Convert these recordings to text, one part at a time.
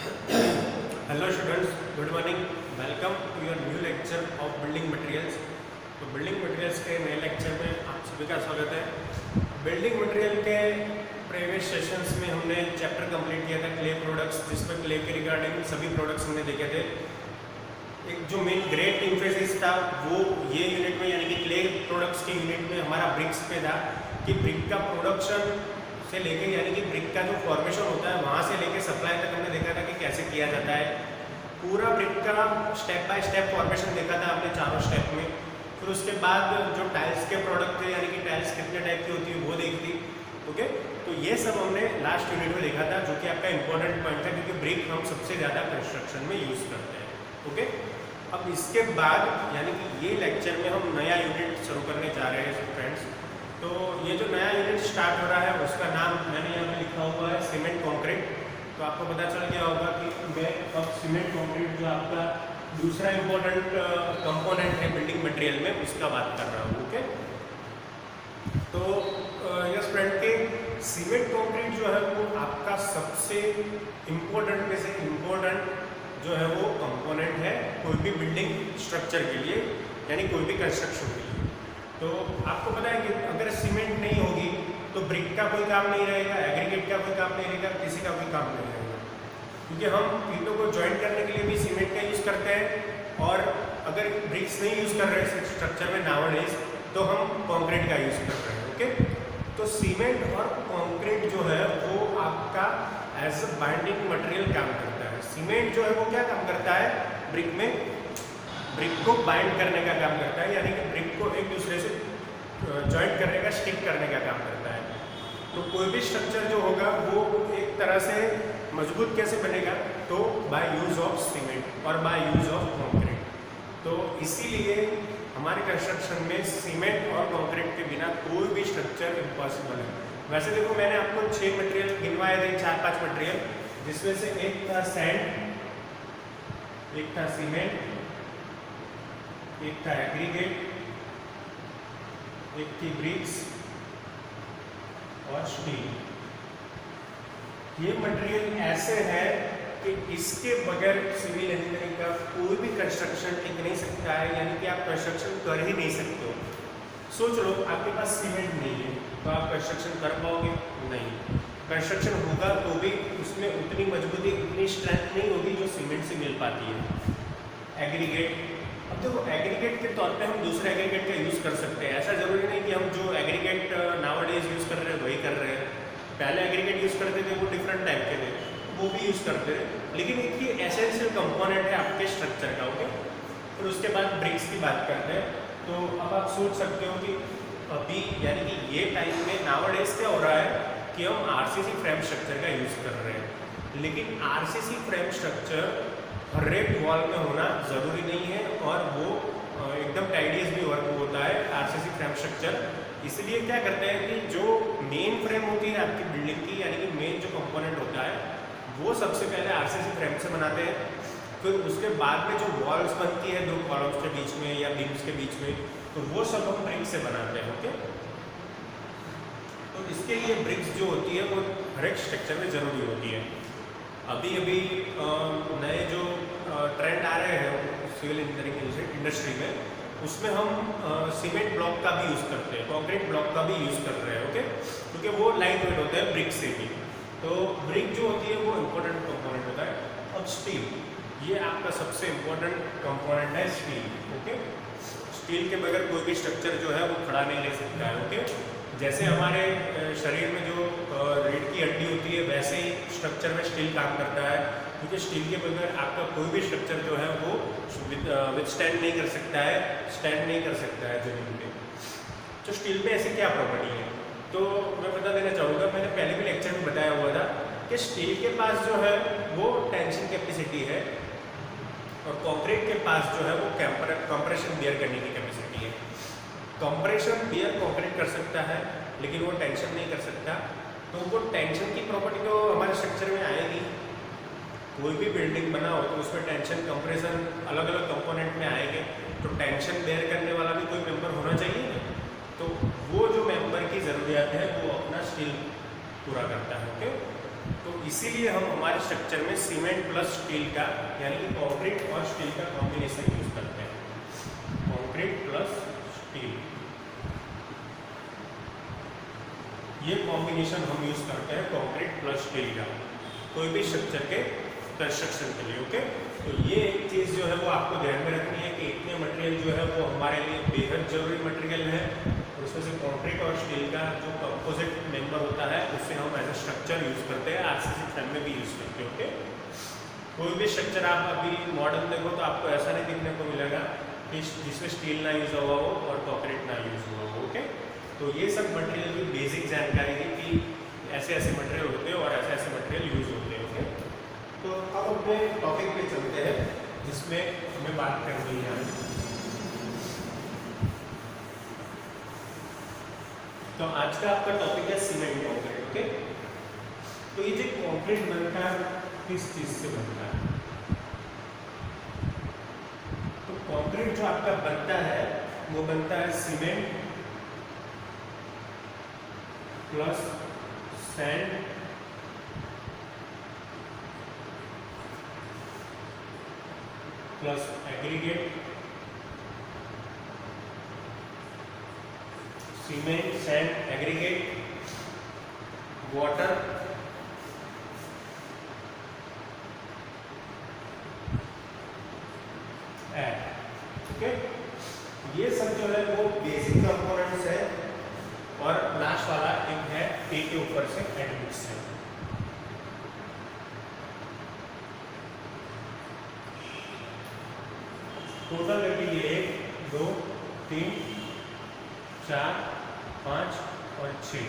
Hello students, good morning. Welcome to your new lecture of building materials. तो building materials के नए lecture में आप सभी का स्वागत है। बिल्डिंग मटेरियल के प्रीवियस सेशंस में हमने चैप्टर कंप्लीट किया था क्ले प्रोडक्ट्स, जिसमें क्ले के रिगार्डिंग सभी प्रोडक्ट्स हमने देखे थे। एक जो मेन ग्रेट इम्फेसिस था वो ये यूनिट में यानी कि क्ले प्रोडक्ट्स के यूनिट में हमारा ब्रिक्स पे था कि ब्रिक का प्रोडक्शन से लेके यानी कि ब्रिक का जो फॉर्मेशन होता है वहाँ से लेके सप्लाई तक हमने देखा था कि कैसे किया जाता है। पूरा ब्रिक का स्टेप बाय स्टेप फॉर्मेशन देखा था आपने चारों स्टेप में। फिर उसके बाद जो टाइल्स के प्रोडक्ट थे यानी कि टाइल्स कितने टाइप की होती है वो देखी थी। ओके, तो ये सब हमने लास्ट यूनिट में देखा था, जो कि आपका इंपॉर्टेंट पॉइंट था क्योंकि ब्रिक हम सबसे ज़्यादा कंस्ट्रक्शन में यूज़ करते हैं। ओके, अब इसके बाद यानी कि ये लेक्चर में हम नया यूनिट शुरू करने जा रहे हैं फ्रेंड्स। तो ये जो नया यूनिट स्टार्ट हो रहा है उसका नाम मैंने यहाँ पे लिखा हुआ है सीमेंट कंक्रीट। तो आपको पता चल गया होगा कि मैं अब सीमेंट कंक्रीट जो आपका दूसरा इम्पोर्टेंट कंपोनेंट है बिल्डिंग मटेरियल में उसका बात कर रहा हूँ। ओके, तो यस फ्रेंड के सीमेंट कंक्रीट जो है वो आपका सबसे इम्पोर्टेंट में से इम्पोर्टेंट जो है वो कंपोनेंट है कोई भी बिल्डिंग स्ट्रक्चर के लिए यानी कोई भी कंस्ट्रक्शन के लिए। तो आपको पता है कि अगर सीमेंट नहीं होगी तो ब्रिक का कोई काम नहीं रहेगा, एग्रीगेट का कोई काम नहीं रहेगा, किसी का कोई काम नहीं रहेगा, क्योंकि हम ईंटों को ज्वाइन करने के लिए भी सीमेंट का यूज़ करते हैं और अगर ब्रिक्स नहीं यूज़ कर रहे हैं स्ट्रक्चर में नाउअडेज तो हम कंक्रीट का यूज़ कर रहे हैं। ओके, तो सीमेंट और कंक्रीट जो है वो आपका एज अ बाइंडिंग मटेरियल काम करता है। सीमेंट जो है वो क्या काम करता है, ब्रिक में ब्रिक को बाइंड करने का काम करता है, यानी कि ब्रिक को एक दूसरे से जॉइंट करने का, स्टिक करने का काम करता है। तो कोई भी स्ट्रक्चर जो होगा वो एक तरह से मजबूत कैसे बनेगा, तो बाय यूज ऑफ सीमेंट और बाय यूज ऑफ कंक्रीट। तो इसीलिए हमारे कंस्ट्रक्शन में सीमेंट और कंक्रीट के बिना कोई भी स्ट्रक्चर इम्पॉसिबल है। वैसे देखो मैंने आपको 6 मटेरियल गिनवाए थे, 4-5 मटेरियल, जिसमें से एक था सैंड, एक था सीमेंट, एक था एग्रीगेट, एक थी ब्रिक्स और स्टील। ये मटेरियल ऐसे है कि इसके बगैर सिविल इंजीनियरिंग का कोई भी कंस्ट्रक्शन टिक नहीं सकता है, यानी कि आप कंस्ट्रक्शन कर ही नहीं सकते हो। सोच लो आपके पास सीमेंट नहीं है तो आप कंस्ट्रक्शन कर पाओगे? नहीं। कंस्ट्रक्शन होगा तो भी उसमें उतनी मजबूती, उतनी स्ट्रेंथ नहीं होगी जो सीमेंट से मिल पाती है। एग्रीगेट, अब देखो एग्रीगेट के तौर पे हम दूसरे एग्रीगेट का यूज़ कर सकते हैं। ऐसा ज़रूरी नहीं कि हम जो एग्रीगेट नाउअडेज यूज़ कर रहे हैं वही कर रहे हैं। पहले एग्रीगेट यूज़ करते थे वो डिफरेंट टाइप के थे, वो भी यूज़ करते थे, लेकिन एक ये एसेंशियल कंपोनेंट है आपके स्ट्रक्चर का। ओके, फिर उसके बाद ब्रिक्स की बात करते हैं। तो अब आप सोच सकते हो कि अभी यानी कि ये टाइम में नाउअडेज क्या हो रहा है कि हम आरसीसी फ्रेम स्ट्रक्चर का यूज़ कर रहे हैं, लेकिन आरसीसी फ्रेम स्ट्रक्चर हर एक वॉल में होना ज़रूरी नहीं है और वो एकदम टाइडियस भी वर्क होता है आरसीसी फ्रेम स्ट्रक्चर। इसलिए क्या करते हैं कि जो मेन फ्रेम होती है आपकी बिल्डिंग की, यानी कि मेन जो कंपोनेंट होता है वो सबसे पहले आरसीसी फ्रेम से बनाते हैं। फिर उसके बाद में जो वॉल्स बनती है दो कॉलम्स के बीच में या बीम्स के बीच में, तो वो सब हम ब्रिक्स से बनाते हैं। ओके, तो इसके लिए ब्रिक्स जो होती है वो हर एक स्ट्रक्चर में ज़रूरी होती है। अभी अभी नए जो ट्रेंड आ रहे हैं सिविल इंजीनियरिंग इंडस्ट्री में, उसमें हम सीमेंट ब्लॉक का भी यूज़ करते हैं, कंक्रीट ब्लॉक का भी यूज़ कर रहे हैं। ओके, क्योंकि वो लाइट वेट होते हैं ब्रिक से भी। तो ब्रिक जो होती है वो इम्पोर्टेंट कंपोनेंट होता है। अब स्टील, ये आपका सबसे इम्पोर्टेंट कंपोनेंट है स्टील। ओके, स्टील के बगैर कोई भी स्ट्रक्चर जो है वो खड़ा नहीं रह सकता है। ओके, जैसे हमारे शरीर में जो रीढ़ की हड्डी होती है वैसे ही स्ट्रक्चर में स्टील काम करता है, क्योंकि स्टील के बगैर आपका कोई भी स्ट्रक्चर जो है वो विथस्टैंड नहीं कर सकता है, स्टैंड नहीं कर सकता है जमीन पे। तो स्टील में ऐसी क्या प्रॉपर्टी है, तो मैं बता देना चाहूँगा, मैंने पहले भी लेक्चर में बताया हुआ था कि स्टील के पास जो है वो टेंशन कैपेसिटी है और कंक्रीट के पास जो है वो कंप्रेशन बियर करने की कैपेसिटी है। कंप्रेशन बियर कंक्रीट कर सकता है लेकिन वो टेंशन नहीं कर सकता। तो वो टेंशन की प्रॉपर्टी तो हमारे स्ट्रक्चर में आएगी। कोई भी बिल्डिंग बना हो तो उसमें टेंशन, कंप्रेशन अलग अलग कंपोनेंट में आएंगे, तो टेंशन बेयर करने वाला भी कोई मेंबर होना चाहिए ना। तो वो जो मेंबर की ज़रूरियात है वो अपना स्टील पूरा करता है। ओके, तो इसीलिए हम हमारे स्ट्रक्चर में सीमेंट प्लस स्टील का यानी कि कंक्रीट और स्टील का कॉम्बिनेशन यूज करते हैं। कंक्रीट प्लस स्टील, ये कॉम्बिनेशन हम यूज करते हैं कंक्रीट प्लस स्टील का कोई भी स्ट्रक्चर के कंस्ट्रक्शन के लिए। ओके, तो ये एक चीज़ जो है वो आपको ध्यान में रखनी है कि इतने मटेरियल जो है वो हमारे लिए बेहद जरूरी मटेरियल है। उसमें से कंक्रीट और स्टील का जो कंपोजिट मेंबर होता है उससे हम एज ए स्ट्रक्चर यूज करते हैं, आरसीसी फ्रेम में भी यूज करते हैं। ओके, कोई भी स्ट्रक्चर आप अभी मॉडर्न देखो तो आपको ऐसा नहीं दिखने को मिलेगा कि जिसमें स्टील ना यूज हुआ हो और कंक्रीट ना यूज हुआ हो। ओके, तो ये सब मटेरियल की बेसिक जानकारी है कि ऐसे ऐसे मटेरियल होते हैं और ऐसे ऐसे मटेरियल यूज होते हैं। ओके, तो अब अपने टॉपिक पे चलते हैं जिसमें हमें बात करनी है। तो आज का आपका टॉपिक है सीमेंट कंक्रीट। ओके, तो ये जो कंक्रीट बनता है किस चीज से बनता है? तो कंक्रीट जो आपका बनता है वो बनता है cement plus sand plus aggregate, cement sand aggregate water air. Okay, ये सब जो है वो बेसिक कंपोनेंट्स है और लास्ट वाला एक है ए के ऊपर से एडमिक्सचर। टोटल रेटिंग 1 2 3 4 5 और 6,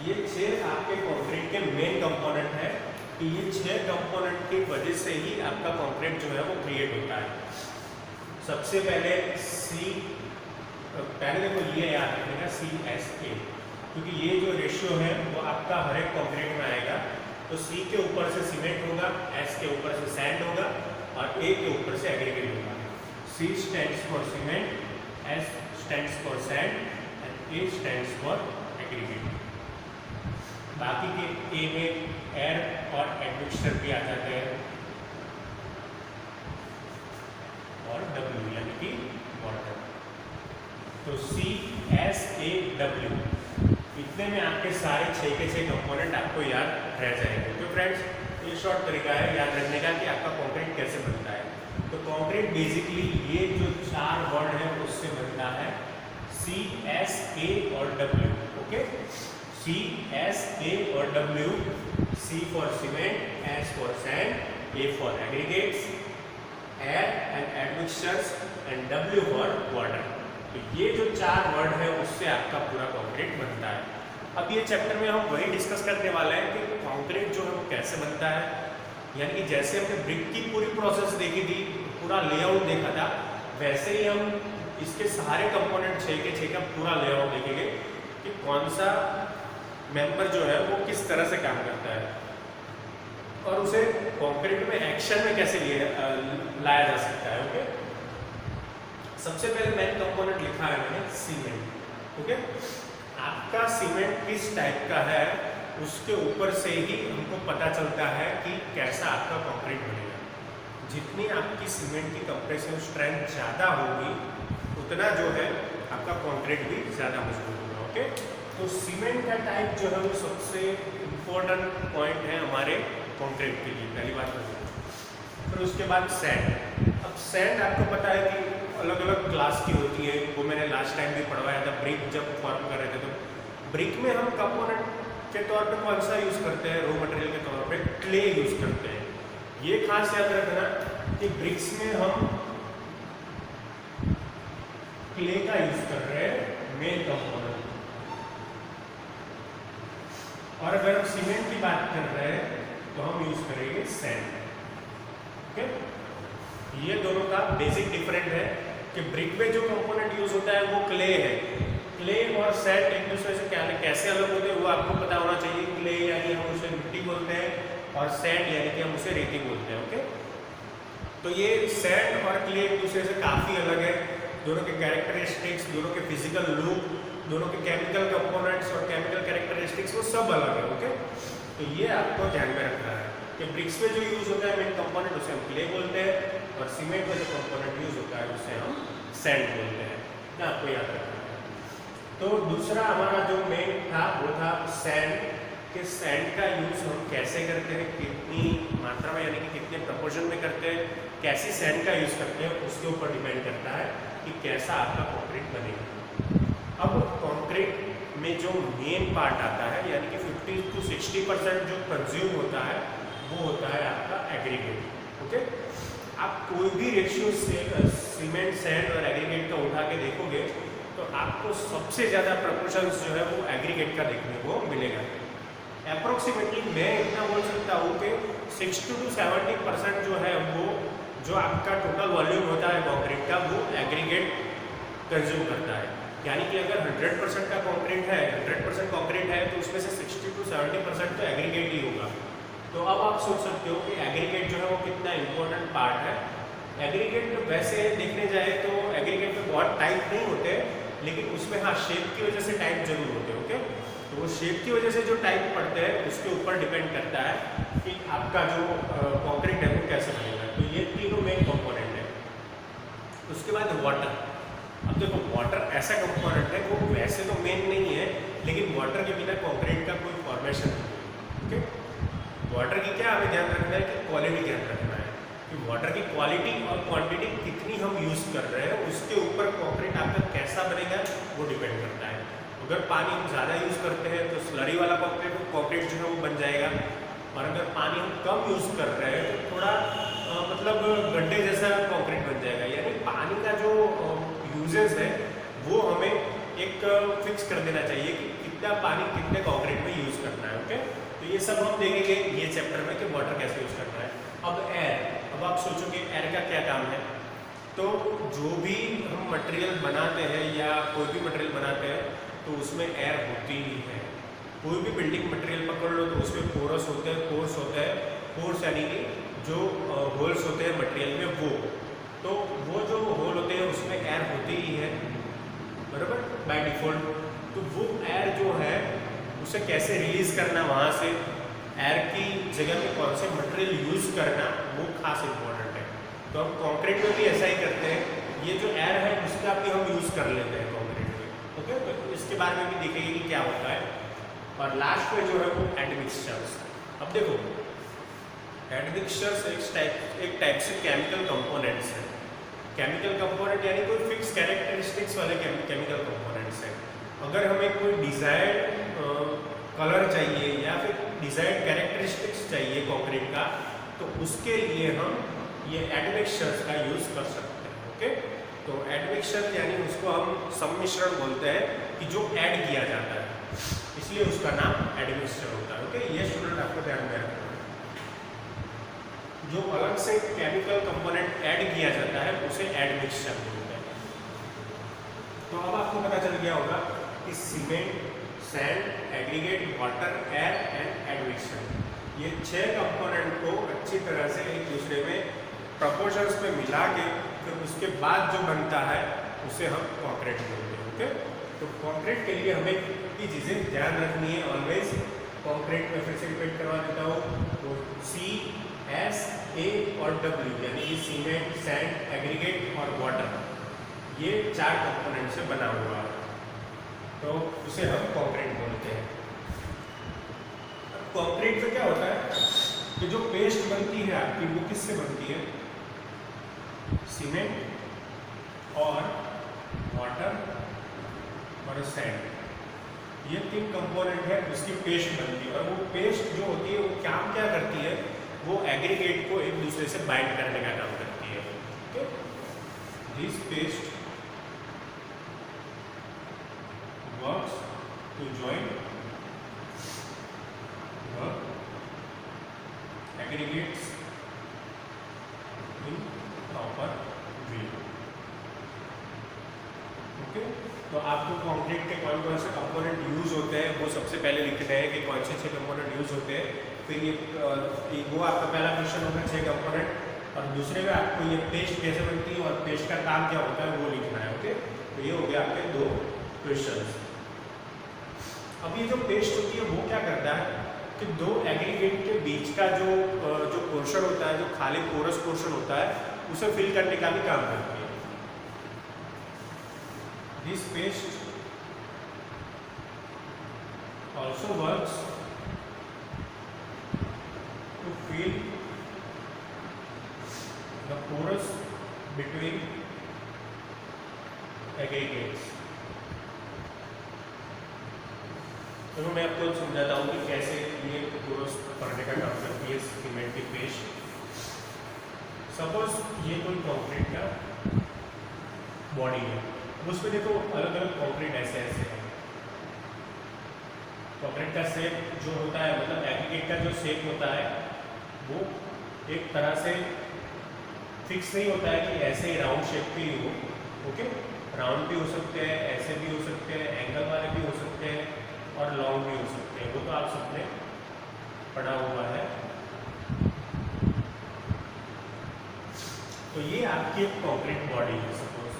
ये 6 आपके कंक्रीट के मेन कंपोनेंट है कि ये 6 कंपोनेंट की वजह से ही आपका कंक्रीट जो है वो क्रिएट होता है। सबसे पहले पहले देखो ये याद रखिएगा CSA, क्योंकि ये जो रेशियो है वो आपका हर एक कंक्रीट में आएगा। तो C के ऊपर से सीमेंट होगा, S के ऊपर से सैंड होगा और A के ऊपर से एग्रीगेट होगा। C stands for cement, S stands for sand and A stands for aggregate. बाकी के A में एयर और एडमिक्सचर भी आ जाते हैं और W यानी कि वाटर। तो CSAW, इतने में आपके सारे 6 के 6 कंपोनेंट आपको याद रह जाएंगे। तो फ्रेंड्स, ये शॉर्ट तरीका है याद रखने का कि आपका कंक्रीट कैसे बनता है। तो कंक्रीट बेसिकली ये जो 4 वर्ड है उससे बनता है, CSA और W। ओके, CSA और W, C for cement, S for sand, A for aggregates, air and admixtures and W for water. तो ये जो 4 वर्ड है उससे आपका पूरा कंक्रीट बनता है। अब ये चैप्टर में हम वही डिस्कस करने वाले हैं कि कंक्रीट जो है वो कैसे बनता है, यानी कि जैसे हमने ब्रिक की पूरी प्रोसेस देखी थी, पूरा लेआउट देखा था, वैसे ही हम इसके सारे कंपोनेंट 6 के 6 का पूरा लेआउट देखेंगे कि कौन सा मेंबर जो है वो किस तरह से काम करता है और उसे कंक्रीट में एक्शन में कैसे लाया जा सकता है। ओके, सबसे पहले मेन कंपोनेंट लिखा है मैंने सीमेंट। ओके, आपका सीमेंट किस टाइप का है उसके ऊपर से ही हमको पता चलता है कि कैसा आपका कंक्रीट बनेगा। जितनी आपकी सीमेंट की कंप्रेसिव स्ट्रेंथ ज़्यादा होगी उतना जो है आपका कंक्रीट भी ज़्यादा मजबूत होगा। ओके, तो सीमेंट का टाइप जो है वो सबसे इम्पोर्टेंट पॉइंट है हमारे कंक्रीट के लिए, पहली बात तो। फिर उसके बाद सैंड। अब सैंड आपको पता है कि अलग अलग क्लास की होती है, वो मैंने लास्ट टाइम भी पढ़वाया था ब्रिक जब फॉर्म कर रहे थे। तो ब्रिक में हम कंपोनेंट के तौर पे कौन सा यूज़ करते हैं? रॉ मटेरियल के तौर पे क्ले यूज़ करते हैं। ये खास याद रखना कि ब्रिक्स में हम क्ले का यूज़ कर रहे हैं मेन कंपोनेंट, और अगर हम सीमेंट की बात कर रहे हैं तो हम यूज़ करेंगे सैंड। ओके, ये दोनों का बेसिक डिफरेंट है कि ब्रिक में जो कंपोनेंट यूज होता है वो क्ले है। क्ले और सैंड एक दूसरे से कैसे अलग होते हैं वो आपको पता होना चाहिए। क्ले यानी हम उसे मिट्टी बोलते हैं और सैंड यानी कि हम उसे रेती बोलते हैं। ओके, तो ये सैंड और क्ले एक दूसरे से काफ़ी अलग है। दोनों के कैरेक्टरिस्टिक्स, दोनों के फिजिकल लुक, दोनों के केमिकल कंपोनेंट्स और केमिकल कैरेक्टरिस्टिक्स वो सब अलग है। ओके, तो ये आपको ध्यान में रखना है कि ब्रिक्स में जो यूज़ होता है मेन कंपोनेंट उसे हम क्ले बोलते हैं, और सीमेंट में जो कंपोनेंट यूज़ होता है उसे हम सैंड बोलते हैं। ना आपको याद रखना है। तो दूसरा हमारा जो मेन था वो था सैंड, कि सैंड का यूज़ हम कैसे करते हैं, कितनी मात्रा में यानी कि कितने प्रपोर्शन में करते हैं, कैसी सैंड का यूज़ करते हैं, उसके ऊपर डिपेंड करता है कि कैसा आपका कंक्रीट बनेगा। अब कंक्रीट में जो मेन पार्ट आता है यानी कि 50 to 60% जो कंज्यूम होता है वो होता है आपका एग्रीगेट। ओके, आप कोई भी रेशियो से सीमेंट, सैंड और एग्रीगेट का उठा के देखोगे तो आपको सबसे ज़्यादा प्रपोर्शंस जो है वो एग्रीगेट का देखने को मिलेगा। अप्रोक्सीमेटली मैं इतना बोल सकता हूँ कि 60 to 70% जो है वो जो आपका टोटल वॉल्यूम होता है कंक्रीट का वो एग्रीगेट कंज्यूम करता है। यानी कि अगर 100% का कंक्रीट है, 100% कंक्रीट है तो उसमें से 60 to 70% तो एग्रीगेट ही होगा। तो अब आप सोच सकते हो कि एग्रीगेट जो है वो कितना इम्पोर्टेंट पार्ट है। एग्रीगेट वैसे देखने जाए तो एग्रीगेट में बहुत टाइप नहीं होते, लेकिन उसमें हाँ शेप की वजह से टाइप जरूर होते हैं। ओके, तो वो शेप की वजह से जो टाइप पड़ते हैं उसके ऊपर डिपेंड करता है कि आपका जो कंक्रीट है वो कैसे बनेगा। तो ये तीनों मेन कंपोनेंट है। उसके बाद वाटर। अब देखो वाटर ऐसा कंपोनेंट है वो वैसे तो मेन नहीं है, लेकिन वाटर के बिना कंक्रीट का कोई फॉर्मेशन नहीं है। ओके, वाटर की क्या हमें ध्यान रखना है कि क्वालिटी ध्यान रखना है कि वाटर की क्वालिटी और क्वांटिटी कितनी हम यूज़ कर रहे हैं, उसके ऊपर कंक्रीट आपका कैसा बनेगा वो डिपेंड करता है। अगर पानी हम ज़्यादा यूज़ करते हैं तो स्लरी वाला कंक्रीट जो है वो बन जाएगा, और अगर पानी हम कम यूज़ कर रहे हैं तो थोड़ा मतलब गड्ढे जैसा कंक्रीट बन जाएगा। यानी पानी का जो यूजेस है वो हमें एक फिक्स कर देना चाहिए कि कितना पानी कितने कंक्रीट में यूज़ करना है। ओके, तो ये सब हम देखेंगे ये चैप्टर में कि वाटर कैसे यूज़ करना है। अब एयर, अब आप सोचोगे एयर का क्या काम है। तो जो भी हम मटेरियल बनाते हैं या कोई भी मटेरियल बनाते हैं तो उसमें एयर होती ही है। कोई भी बिल्डिंग मटेरियल पकड़ लो तो उसमें पोरस होते हैं, पोर्स होते हैं। पोर्स यानी कि जो होल्स होते हैं मटेरियल में वो जो होल होते हैं उसमें एयर होती ही है, बराबर बाय डिफ़ॉल्ट। तो वो एयर जो है उसे कैसे रिलीज़ करना, वहाँ से एयर की जगह में कौन से मटेरियल यूज़ करना वो खास इम्पोर्टेंट है। तो हम कंक्रीट में भी ऐसा ही करते हैं, ये जो एयर है उसका भी हम यूज़ कर लेते हैं कंक्रीट में। ओके, तो इसके बारे में भी देखेंगे कि क्या होता है। और लास्ट में जो है वो एडमिक्सचर्स। अब देखो एडमिक्सचर्स एक टाइप से केमिकल कंपोनेंट्स है। केमिकल कंपोनेंट यानी कोई फिक्स कैरेक्टरिस्टिक्स वाले केमिकल कंपोनेंट्स हैं। अगर हमें कोई डिज़ायर्ड कलर चाहिए या फिर डिज़ायर्ड कैरेक्टरिस्टिक्स चाहिए कंक्रीट का, तो उसके लिए हम ये एडमिक्सचर्स का यूज़ कर सकते हैं। ओके, तो एडमिक्सचर यानी उसको हम सम्मिश्रण बोलते हैं कि जो ऐड किया जाता है, इसलिए उसका नाम एडमिक्सचर होता है। ओके, ये स्टूडेंट आपको ध्यान में रखना है। जो अलग से केमिकल कंपोनेंट ऐड किया जाता है उसे एडमिक्सचर बोलते हैं। तो अब आपको पता चल गया होगा कि cement, sand, aggregate, water, air and admixture, ये 6 कंपोनेंट को अच्छी तरह से एक दूसरे में प्रोपोर्शंस में मिला के फिर उसके बाद जो बनता है उसे हम कंक्रीट बोलते हैं। ओके, तो कंक्रीट के लिए हमें की चीज़ें ध्यान रखनी है ऑलवेज। कंक्रीट में फिर से रिपीट करवा देता हूँ, तो C, S, A और W यानी कि सीमेंट, सैंड, एग्रीगेट और वाटर, ये 4 कंपोनेंट से बना हुआ है, तो उसे हम कंक्रीट बोलते हैं। कंक्रीट में क्या होता है कि जो पेस्ट बनती है आपकी वो किससे बनती है, सीमेंट और वाटर और सैंड, ये 3 कंपोनेंट है उसकी पेस्ट बनती है। और वो पेस्ट जो होती है वो काम क्या करती है, वो एग्रीगेट को एक दूसरे से बाइंड करने का काम करती है। Okay, this paste works to join aggregates in proper way. Okay, तो आपको कंक्रीट के कौन कौन से कंपोनेंट यूज़ होते हैं वो सबसे पहले लिखना है कि कौन से 6 कंपोनेंट यूज़ होते हैं। फिर ये वो आपका पहला क्वेश्चन होगा 6 कंपोनेंट, और दूसरे में आपको ये पेस्ट कैसे बनती है और पेस्ट का काम क्या होता है वो लिखना है। ओके, तो ये हो गया आपके 2 क्वेश्चन। अब ये जो पेस्ट होती है वो क्या करता है, कि दो एग्रीगेट के बीच का जो पोर्शन होता है, जो खाली पोरस पोर्शन होता है, उसे फिल करने का भी काम करती है। This paste also works to fill the pores between aggregates. तो मैं आपको समझाता हूँ कि कैसे ये पोरस भरने का काम करती है सीमेंट की पेस्ट। सपोज ये कोई कंक्रीट का बॉडी है, उसमें देखो अलग अलग कंक्रीट ऐसे ऐसे है। कंक्रीट का शेप जो होता है, मतलब एग्रीगेट का जो शेप होता है, वो एक तरह से फिक्स नहीं होता है कि ऐसे ही राउंड शेप के ही हो। ओके, राउंड भी हो सकते हैं, ऐसे भी हो सकते हैं, एंगल वाले भी हो सकते हैं और लॉन्ग भी हो सकते हैं। वो तो आप सबने पढ़ा हुआ है। तो ये आपकी एक कंक्रीट बॉडी है सपोज,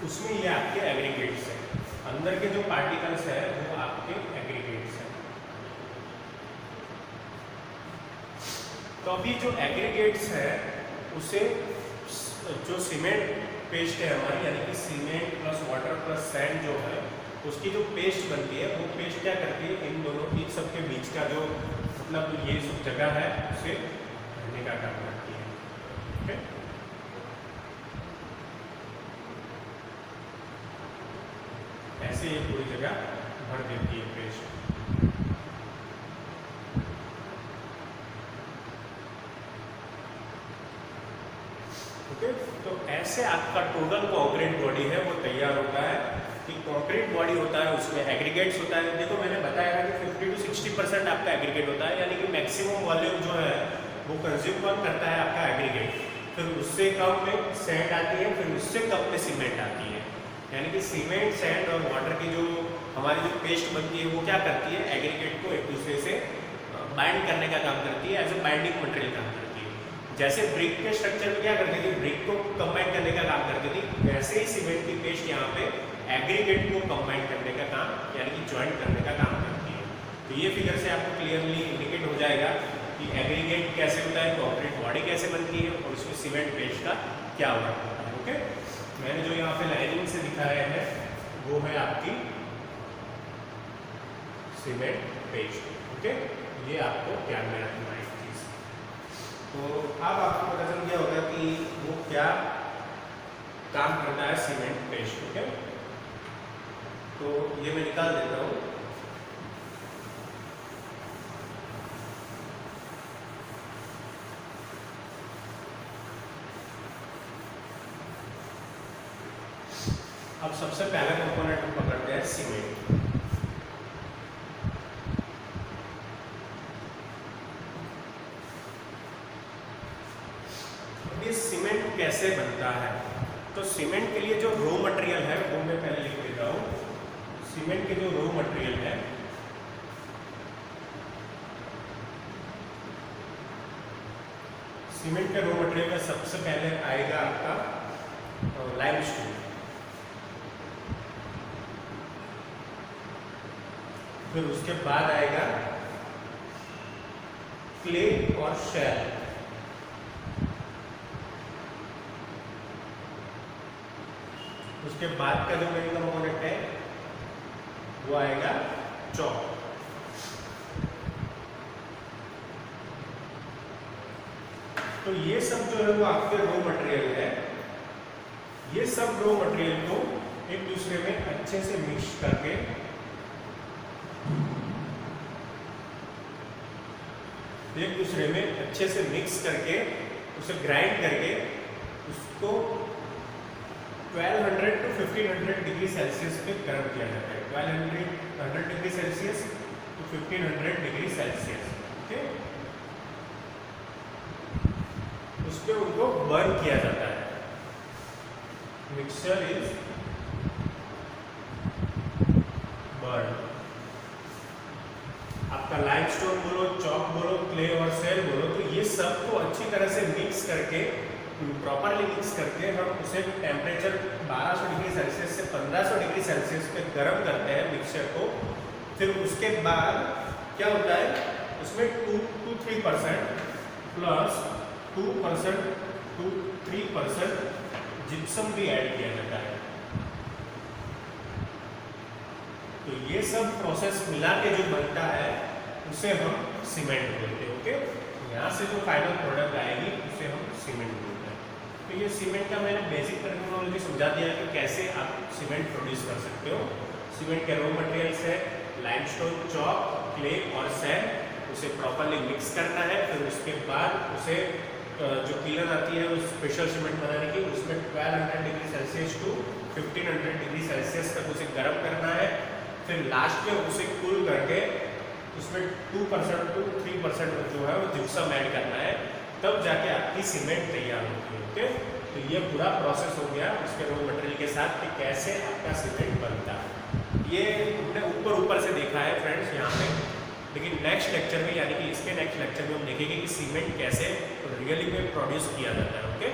उसमें ये आपके एग्रीगेट्स हैं। अंदर के जो पार्टिकल्स है वो आपके एग्रीगेट्स हैं। तो अभी जो एग्रीगेट्स है उसे जो सीमेंट पेस्ट है हमारी, यानी कि cement plus water plus sand जो है, उसकी जो पेस्ट बनती है, वो पेस्ट क्या करती है, इन दोनों इन सब के बीच का जो मतलब ये सब जगह है उसे भरने का काम करती है। ओके, ऐसे ये पूरी जगह भर देती है पेस्ट। ओके, तो ऐसे आपका टोटल कंक्रीट बॉडी है वो तैयार होता है। कि कंक्रीट बॉडी होता है, उसमें एग्रीगेट्स होता है। देखो मैंने बताया कि 50 to 60% आपका एग्रीगेट होता है, यानी कि मैक्सिमम वॉल्यूम जो है वो कंज्यूम कौन करता है, आपका एग्रीगेट। फिर उससे कम में सैंड आती है, फिर उससे कम में सीमेंट आती है। यानी कि सीमेंट, सैंड और वाटर की जो हमारी जो पेस्ट बनती है वो क्या करती है, एग्रीगेट को एक दूसरे से बाइंड करने का काम करती है, एज ए बाइंडिंग मटेरियल काम करती है। जैसे ब्रिक के स्ट्रक्चर में क्या करती थी, ब्रिक को कंबाइन करने का काम करती थी, वैसे ही सीमेंट की पेस्ट यहाँ पे एग्रीगेट को कंबाइन करने का काम, यानी कि ज्वाइंट करने का काम करती है। तो ये फिगर से आपको क्लियरली इंडिकेट हो जाएगा कि एग्रीगेट कैसे होता है, कंक्रीट बॉडी कैसे बनती है और उसमें सीमेंट पेस्ट का क्या वर्क होता है। ओके, मैंने जो यहाँ पे लाइनिंग से दिखाया है वो है आपकी सीमेंट पेस्ट। ओके, ये आपको ध्यान में रखना है चीज। तो अब आपको पता चल गया होगा कि वो क्या काम करता है सीमेंट पेस्ट। ओके, तो ये मैं निकाल देता हूँ। अब सबसे पहला कंपोनेंट हम पकड़ते हैं सीमेंट। ये सीमेंट कैसे बनता है, तो सीमेंट के लिए जो रॉ मटेरियल है वो मैं पहले लिख देता हूँ। सीमेंट के जो रॉ मटेरियल है, सीमेंट के रॉ मटेरियल में सबसे पहले आएगा आपका लाइमस्टोन। फिर उसके बाद आएगा क्ले और शैल। उसके बाद का जो मेन कंपोनेंट है वो आएगा चॉक। तो ये सब जो है वो आपके रॉ मटेरियल है। ये सब रॉ मटेरियल को एक दूसरे में अच्छे से मिक्स करके उसे ग्राइंड करके उसको 1200 to 1500 डिग्री सेल्सियस पे गर्म किया जाता है। 1200 degree Celsius to 1500 degree Celsius. Okay, उस पे उनको बर्न किया जाता है। Mixture is burn. आपका लाइमस्टोन बोलो, चॉक बोलो, क्ले और सेल बोलो, तो ये सब को अच्छी तरह से मिक्स करके, प्रॉपरली मिक्स करके हम उसे टेम्परेचर 1200 डिग्री सेल्सियस से 1500 डिग्री सेल्सियस पे गर्म करते हैं मिक्सचर को। फिर उसके बाद क्या होता है, उसमें 2 to 3% प्लस 2% to 3% जिप्सम भी ऐड किया जाता है। तो ये सब प्रोसेस मिला के जो बनता है उसे हम सीमेंट बोलते हैं। ओके, यहाँ से जो फाइनल प्रोडक्ट आएगी उसे हम सीमेंट बोलते हैं। तो ये सीमेंट का मैंने बेसिक टर्मिनोलॉजी समझा दिया कि कैसे आप सीमेंट प्रोड्यूस कर सकते हो। सीमेंट के रॉ मटेरियल्स है लाइमस्टोन, चॉक, क्ले और सैंड। उसे प्रॉपरली मिक्स करना है, फिर उसके बाद उसे जो पिलर आती है उस स्पेशल सीमेंट बनाने की, उसमें 1200 degree Celsius to 1500 degree Celsius तक उसे गर्म करना है। फिर लास्ट में उसे कूल करके उसमें 2% to 3% जो है वो जिप्सम ऐड करना है, तब जाके आपकी सीमेंट तैयार होती है। ओके, तो ये पूरा प्रोसेस हो गया उसके रॉ मटेरियल के साथ कि कैसे आपका सीमेंट बनता है। ये हमने ऊपर से देखा है फ्रेंड्स यहाँ पे, लेकिन नेक्स्ट लेक्चर में यानी कि इसके नेक्स्ट लेक्चर में हम देखेंगे कि सीमेंट कैसे रियली में प्रोड्यूस किया जाता है। ओके,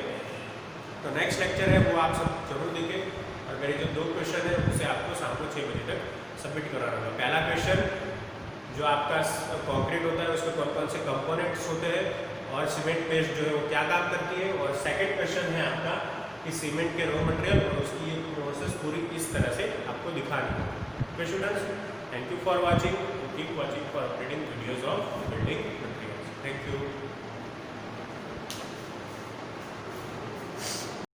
तो नेक्स्ट लेक्चर है वो आप सब जरूर देखें। और मेरे जो 2 क्वेश्चन है उसे आपको शाम को 6 बजे तक सबमिट कराना होगा। पहला क्वेश्चन जो आपका कंक्रीट होता है उसमें कौन कौन से कंपोनेंट्स होते हैं और सीमेंट पेस्ट जो है वो क्या काम करती है, और सेकंड क्वेश्चन है आपका कि सीमेंट के रॉ मटेरियल और उसकी ये प्रोसेस पूरी इस तरह से आपको दिखानी है। Okay students, thank you for watching, keep watching for updating videos of building materials. Thank you.